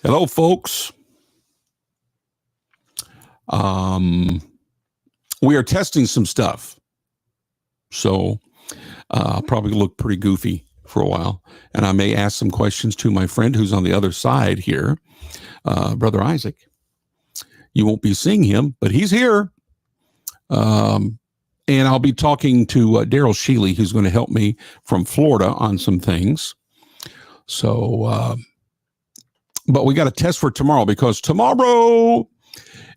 Hello, folks. We are testing some stuff, so I'll probably look pretty goofy for a while, and I may ask some questions to my friend who's on the other side here, Brother Isaac. You won't be seeing him, but he's here. And I'll be talking to Daryl Sheely, who's going to help me from Florida on some things. So, but we got a test for tomorrow, because tomorrow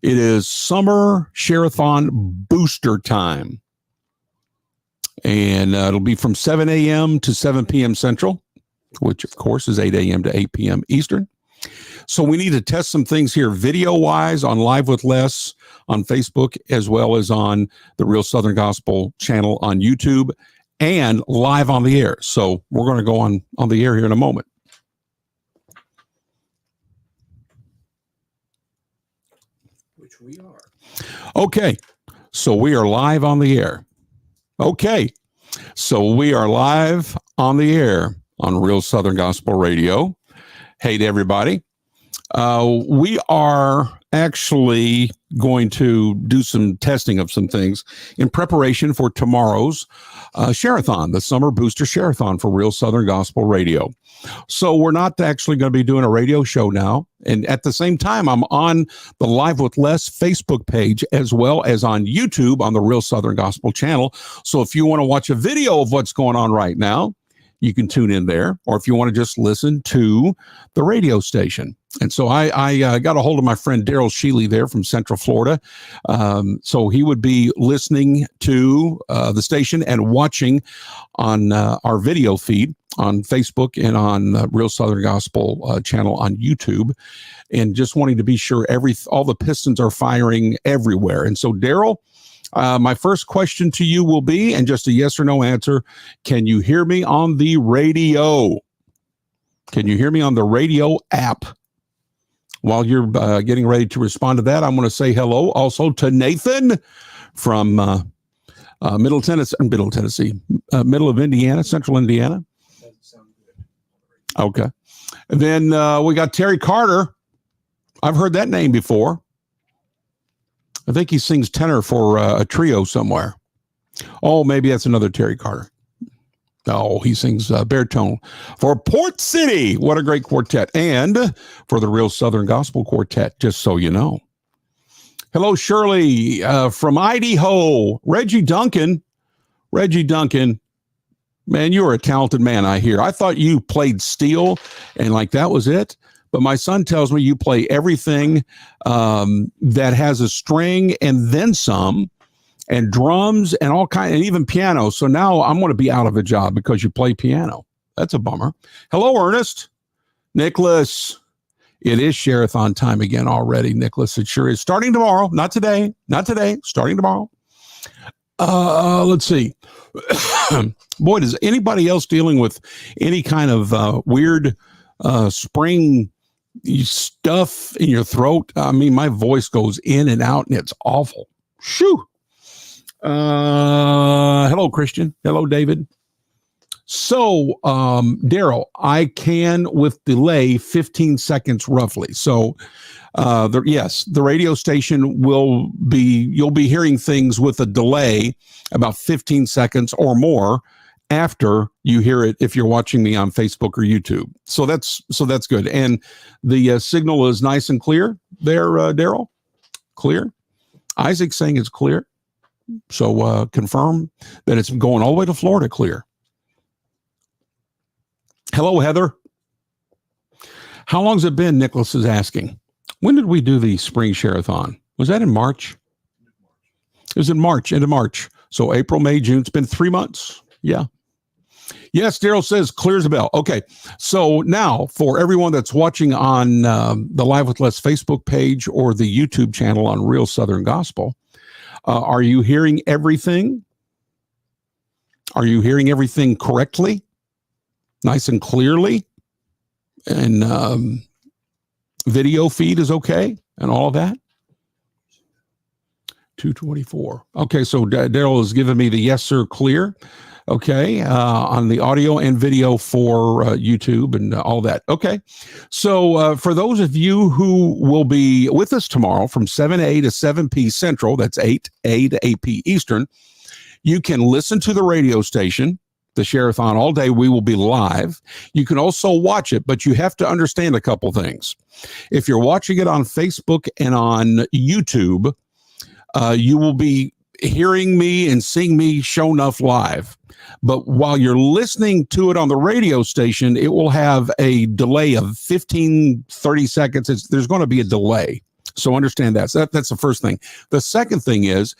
it is summer Sharethon booster time. And it'll be from 7 a.m. to 7 p.m. Central, which, of course, is 8 a.m. to 8 p.m. Eastern. So we need to test some things here video-wise on Live with Les on Facebook, as well as on the Real Southern Gospel channel on YouTube, and live on the air. So we're going to go on the air here in a moment. Which we are. Okay, so we are live on the air. Okay, so we are live on the air on Real Southern Gospel Radio. Hey to everybody. We are actually going to do some testing of some things in preparation for tomorrow's Sharethon, the Summer Booster Sharethon for Real Southern Gospel Radio. So we're not actually going to be doing a radio show now. And at the same time, I'm on the Live with Les Facebook page, as well as on YouTube on the Real Southern Gospel channel. So if you want to watch a video of what's going on right now, you can tune in there, or if you want to just listen to the radio station. And so I got a hold of my friend Daryl Sheely there from Central Florida. So he would be listening to the station and watching on our video feed on Facebook and on Real Southern Gospel channel on YouTube, and just wanting to be sure all the pistons are firing everywhere. And so Daryl, my first question to you will be, and just a yes or no answer, can you hear me on the radio? Can you hear me on the radio app? While you're getting ready to respond to that, I'm going to say hello also to Nathan from Middle of Indiana, Central Indiana. Doesn't sound good. Okay. And then we got Terry Carter. I've heard that name before. I think he sings tenor for a trio somewhere. Oh, maybe that's another Terry Carter. Oh, he sings baritone for Port City. What a great quartet. And for the Real Southern Gospel Quartet, just so you know. Hello, Shirley from Idaho. Reggie Duncan. Man, you're a talented man, I hear. I thought you played steel and like that was it. But my son tells me you play everything that has a string and then some, and drums and all kinds, and even piano. So now I'm going to be out of a job because you play piano. That's a bummer. Hello, Ernest. Nicholas. It is Sharethon time again already, Nicholas. It sure is. Starting tomorrow. Not today. Starting tomorrow. Let's see. Boy, does anybody else dealing with any kind of weird spring stuff in your throat? I mean, my voice goes in and out and it's awful. Shoo. Hello, Christian. Hello, David. So, Daryl, I can with delay 15 seconds roughly. So, the radio station you'll be hearing things with a delay about 15 seconds or more after you hear it if you're watching me on Facebook or YouTube. So that's good. And the signal is nice and clear there, Daryl? Clear? Isaac's saying it's clear. So confirm that it's going all the way to Florida clear. Hello, Heather. How long's it been, Nicholas is asking. When did we do the spring Sharethon? Was that in March? It was in March, end of March. So April, May, June. It's been 3 months. Yeah. Yes, Daryl says clear as a bell. Okay. So now for everyone that's watching on the Live with Les Facebook page or the YouTube channel on Real Southern Gospel, are you hearing everything? Are you hearing everything correctly? Nice and clearly? And video feed is okay and all of that? 224. Okay, so Daryl has given me the yes, sir, clear. Okay, on the audio and video for YouTube and all that. Okay, so for those of you who will be with us tomorrow from 7 a to 7 p Central, that's 8 a to 8 p Eastern, you can listen to the radio station, the Sharethon, all day. We will be live. You can also watch it, but you have to understand a couple things. If you're watching it on Facebook and on YouTube, you will be hearing me and seeing me show enough live. But while you're listening to it on the radio station, it will have a delay of 15, 30 seconds. There's going to be a delay. So understand that. So that's the first thing. The second thing is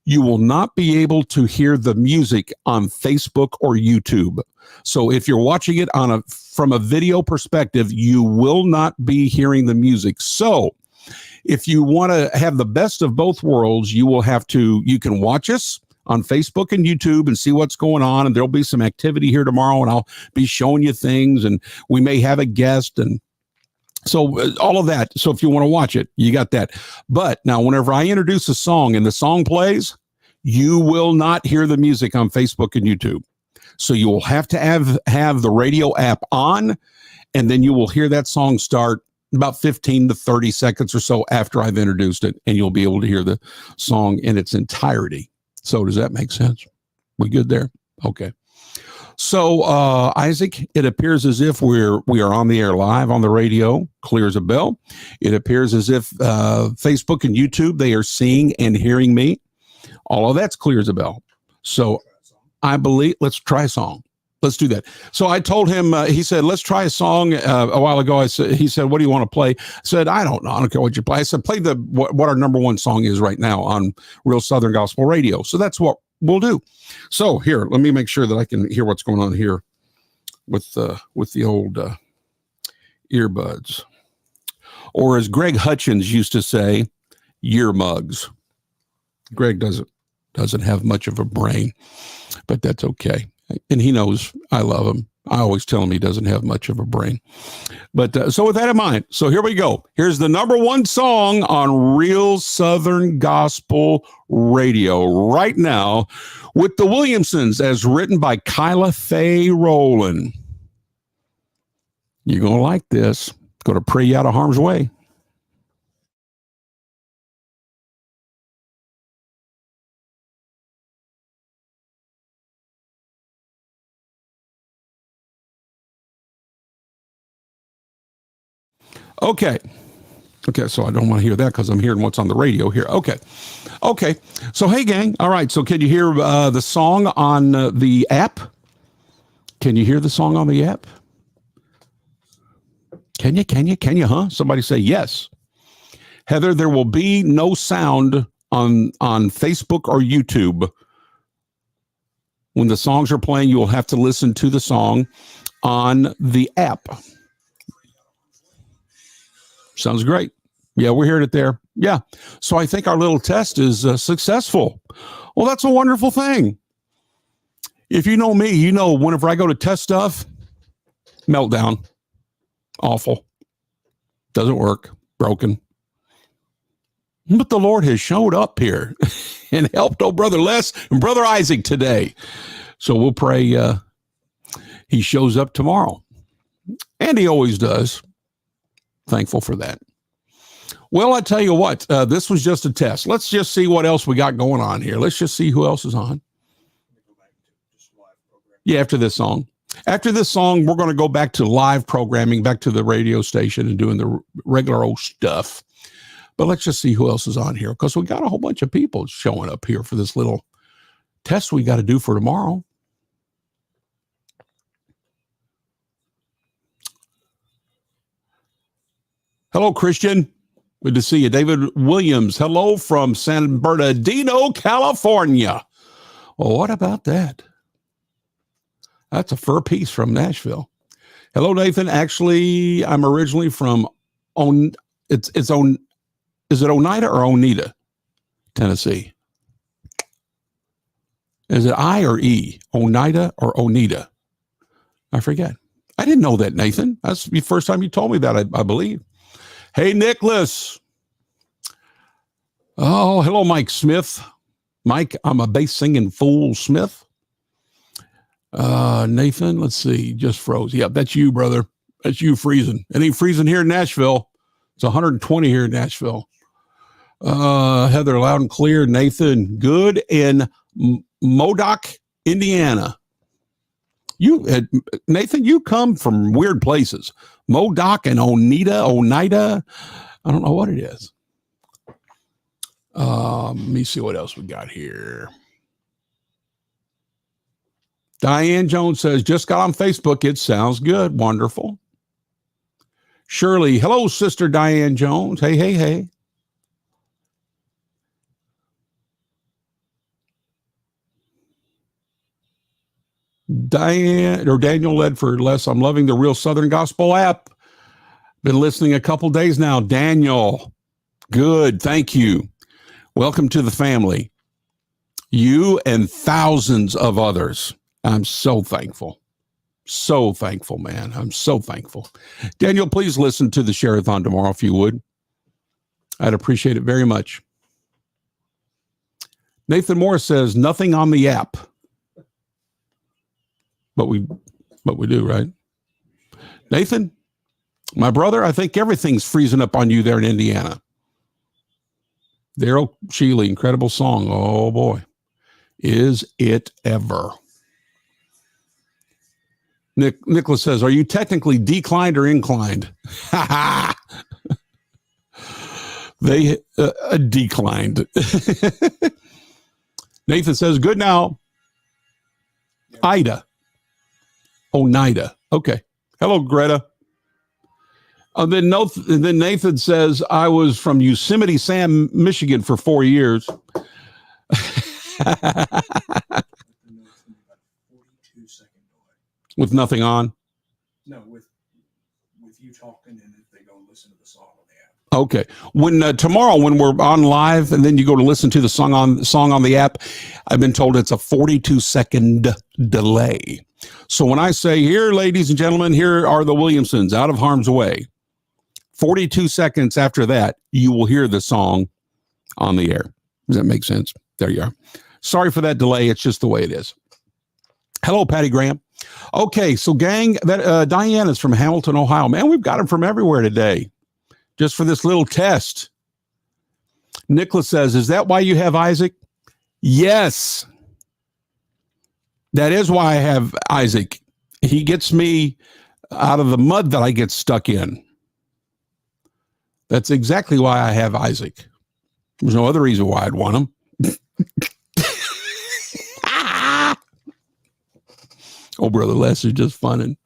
you will not be able to hear the music on Facebook or YouTube. So if you're watching it from a video perspective, you will not be hearing the music. So if you want to have the best of both worlds, you can watch us on Facebook and YouTube and see what's going on. And there'll be some activity here tomorrow, and I'll be showing you things, and we may have a guest, and so all of that. So if you want to watch it, you got that. But now whenever I introduce a song and the song plays, you will not hear the music on Facebook and YouTube. So you will have to have the radio app on, and then you will hear that song start about 15 to 30 seconds or so after I've introduced it, and you'll be able to hear the song in its entirety. So does that make sense? We good there? Okay. So Isaac, it appears as if we are on the air live on the radio, clear as a bell. It appears as if Facebook and YouTube, they are seeing and hearing me. All of that's clear as a bell. So I believe, let's try a song. Let's do that. So I told him, he said, let's try a song a while ago. He said, what do you want to play? I said, I don't know. I don't care what you play. I said, play what our number one song is right now on Real Southern Gospel Radio. So that's what we'll do. So here, let me make sure that I can hear what's going on here with the old earbuds. Or as Greg Hutchins used to say, ear mugs. Greg doesn't have much of a brain, but that's okay. And he knows I love him. I always tell him he doesn't have much of a brain. But so with that in mind, so here we go. Here's the number one song on Real Southern Gospel Radio right now with the Williamsons, as written by Kyla Faye Rowland. You're going to like this. Going to pray you out of harm's way. Okay, so I don't want to hear that because I'm hearing what's on the radio here. Okay. So, hey, gang. All right, so can you hear the song on the app? Can you hear the song on the app? Can you, huh? Somebody say yes. Heather, there will be no sound on Facebook or YouTube. When the songs are playing, you will have to listen to the song on the app. Sounds great. Yeah, we're hearing it there. Yeah. So I think our little test is successful. Well, that's a wonderful thing. If you know me, you know whenever I go to test stuff, meltdown. Awful. Doesn't work. Broken. But the Lord has showed up here and helped old Brother Les and Brother Isaac today. So we'll pray he shows up tomorrow. And he always does. Thankful for that. Well, I tell you what, this was just a test. Let's just see what else we got going on here. Let's just see who else is on. Yeah, after this song. After this song, we're going to go back to live programming, back to the radio station and doing the regular old stuff. But let's just see who else is on here, because we got a whole bunch of people showing up here for this little test we got to do for tomorrow. Hello, Christian. Good to see you. David Williams. Hello from San Bernardino, California. Well, what about that? That's a fur piece from Nashville. Hello, Nathan. Actually, I'm originally from is it Oneida or Oneida, Tennessee? Is it I or E? Oneida or Oneida? I forget. I didn't know that, Nathan. That's the first time you told me that, I believe. Hey, Nicholas. Oh, hello, Mike Smith. Mike, I'm a bass singing fool Smith. Nathan, let's see, just froze. Yeah, that's you, brother. That's you freezing. It ain't freezing here in Nashville. It's 120 here in Nashville. Heather, loud and clear. Nathan, good in Modoc, Indiana. Nathan, you come from weird places. Modoc and Oneida. I don't know what it is. Let me see what else we got here. Diane Jones says, just got on Facebook. It sounds good. Wonderful. Shirley, hello, Sister Diane Jones. Hey, hey, hey. Daniel Ledford, Les, I'm loving the Real Southern Gospel app. Been listening a couple days now. Daniel, good. Thank you. Welcome to the family. You and thousands of others. I'm so thankful. So thankful, man. I'm so thankful. Daniel, please listen to the Sharethon tomorrow if you would. I'd appreciate it very much. Nathan Moore says, nothing on the app. But we do, right? Nathan, my brother, I think everything's freezing up on you there in Indiana. Daryl Sheely, incredible song. Oh, boy. Is it ever? Nicholas says, are you technically declined or inclined? They declined. Nathan says, good now. Ida. Oneida. Okay. Hello, Greta. Then Nathan says, I was from Yosemite Sam, Michigan for 4 years. With nothing on? No, with you talking, and if they go listen to the song on the app. Okay. When tomorrow, when we're on live, and then you go to listen to the song on the app, I've been told it's a 42-second delay. So when I say, here, ladies and gentlemen, here are the Williamsons out of harm's way, 42 seconds after that, you will hear the song on the air. Does that make sense? There you are. Sorry for that delay. It's just the way it is. Hello, Patty Graham. Okay, so gang, that Diane is from Hamilton, Ohio. Man, we've got them from everywhere today, just for this little test. Nicholas says, is that why you have Isaac? Yes. That is why I have Isaac. He gets me out of the mud that I get stuck in. That's exactly why I have Isaac. There's no other reason why I'd want him. Oh, Brother Les is just funning.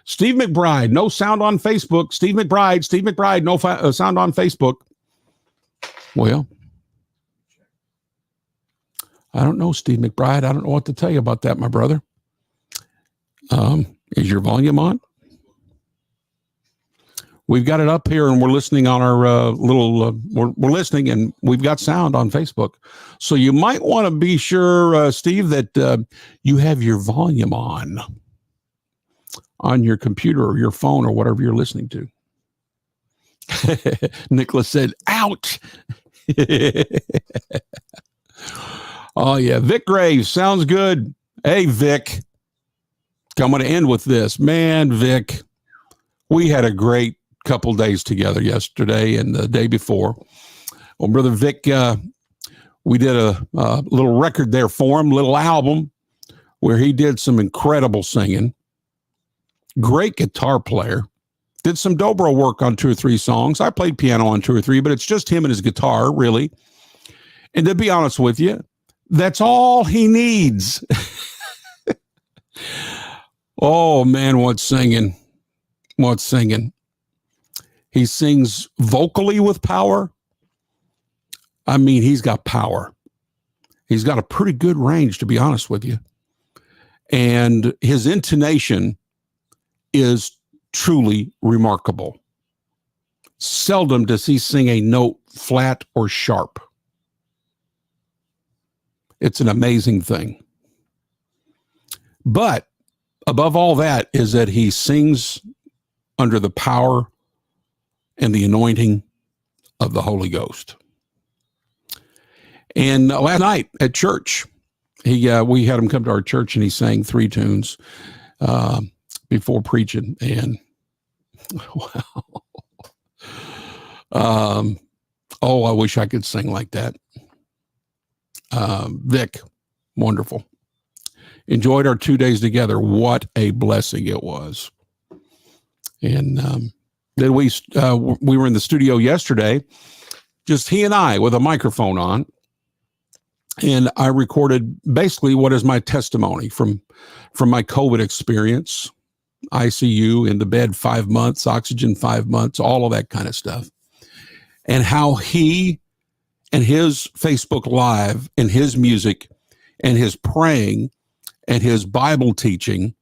Steve McBride, no sound on Facebook. Steve McBride, no sound on Facebook. Well, I don't know, Steve McBride. I don't know what to tell you about that, my brother. Is your volume on? We've got it up here, and we're listening on our we're listening, and we've got sound on Facebook. So you might want to be sure, Steve, that you have your volume on your computer or your phone or whatever you're listening to. Nicholas said, ouch. Oh, yeah. Vic Graves, sounds good. Hey, Vic. I'm going to end with this. Man, Vic, we had a great couple days together yesterday and the day before. Well, Brother Vic, we did a little record there for him, little album, where he did some incredible singing. Great guitar player. Did some dobro work on 2 or 3 songs. I played piano on 2 or 3, but it's just him and his guitar, really. And to be honest with you, that's all he needs. Oh, man, what's singing? What's singing? He sings vocally with power. I mean, he's got power. He's got a pretty good range, to be honest with you. And his intonation is truly remarkable. Seldom does he sing a note flat or sharp. It's an amazing thing. But above all that is that he sings under the power and the anointing of the Holy Ghost. And last night at church, we had him come to our church, and he sang 3 tunes before preaching. And wow. I wish I could sing like that. Vic, wonderful. Enjoyed our 2 days together. What a blessing it was. And then we were in the studio yesterday, just he and I with a microphone on. And I recorded basically what is my testimony from my COVID experience, ICU, in the bed 5 months, oxygen 5 months, all of that kind of stuff. And how he and his Facebook Live and his music and his praying and his Bible teaching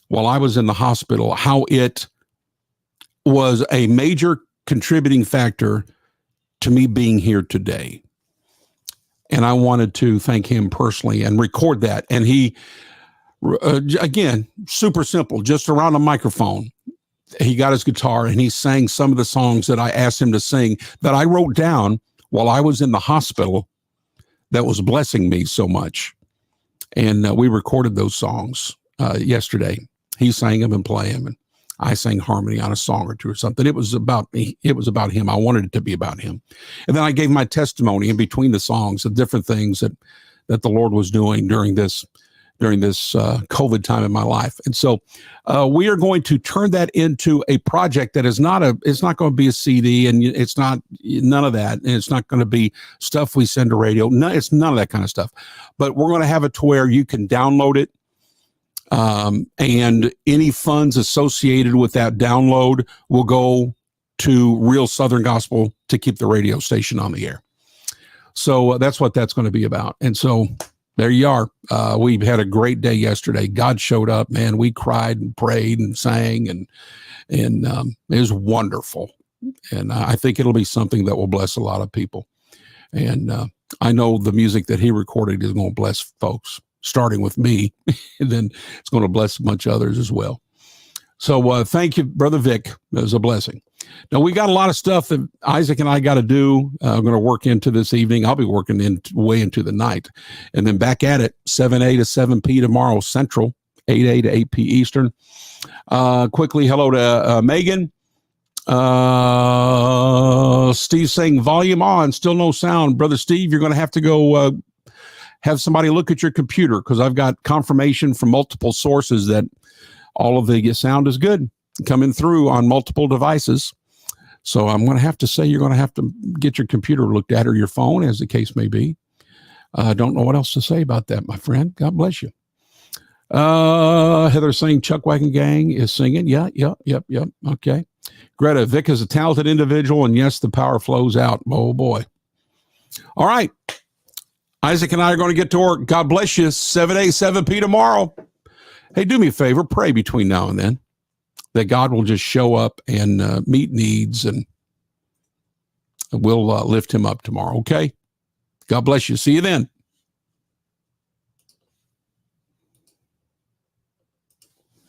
while I was in the hospital, how it was a major contributing factor to me being here today. And I wanted to thank him personally and record that. And he, again, super simple, just around a microphone. He got his guitar and he sang some of the songs that I asked him to sing that I wrote down while I was in the hospital that was blessing me so much. And we recorded those songs yesterday. He sang them and played them, and I sang harmony on a song or two or something. It was about me. It was about him. I wanted it to be about him. And then I gave my testimony in between the songs of different things that the Lord was doing during this COVID time in my life. And so we are going to turn that into a project that is it's not going to be a CD, and it's not none of that. And it's not going to be stuff we send to radio. No, it's none of that kind of stuff. But we're going to have it to where you can download it. And any funds associated with that download will go to Real Southern Gospel to keep the radio station on the air. So that's what that's going to be about. And so there you are. We had a great day yesterday. God showed up, man. We cried and prayed and sang, and it was wonderful. And I think it'll be something that will bless a lot of people. And I know the music that he recorded is going to bless folks, starting with me, and then it's going to bless a bunch of others as well. So thank you, Brother Vic. It was a blessing. Now, we got a lot of stuff that Isaac and I got to do. I'm going to work into this evening. I'll be working way into the night. And then back at it, 7A to 7P tomorrow Central, 8A to 8P Eastern. Quickly, hello to Megan. Steve saying, volume on, still no sound. Brother Steve, you're going to have to go have somebody look at your computer, because I've got confirmation from multiple sources that all of the sound is good coming through on multiple devices. So I'm going to have to say you're going to have to get your computer looked at, or your phone, as the case may be. I don't know what else to say about that, my friend. God bless you. Heather saying Chuck Wagon Gang is singing. Yep. Okay. Greta, Vic is a talented individual, and yes, the power flows out. Oh, boy. All right. Isaac and I are going to get to work. God bless you. 7A, 7P tomorrow. Hey, do me a favor. Pray between now and then that God will just show up and meet needs, and we'll lift him up tomorrow. Okay. God bless you. See you then.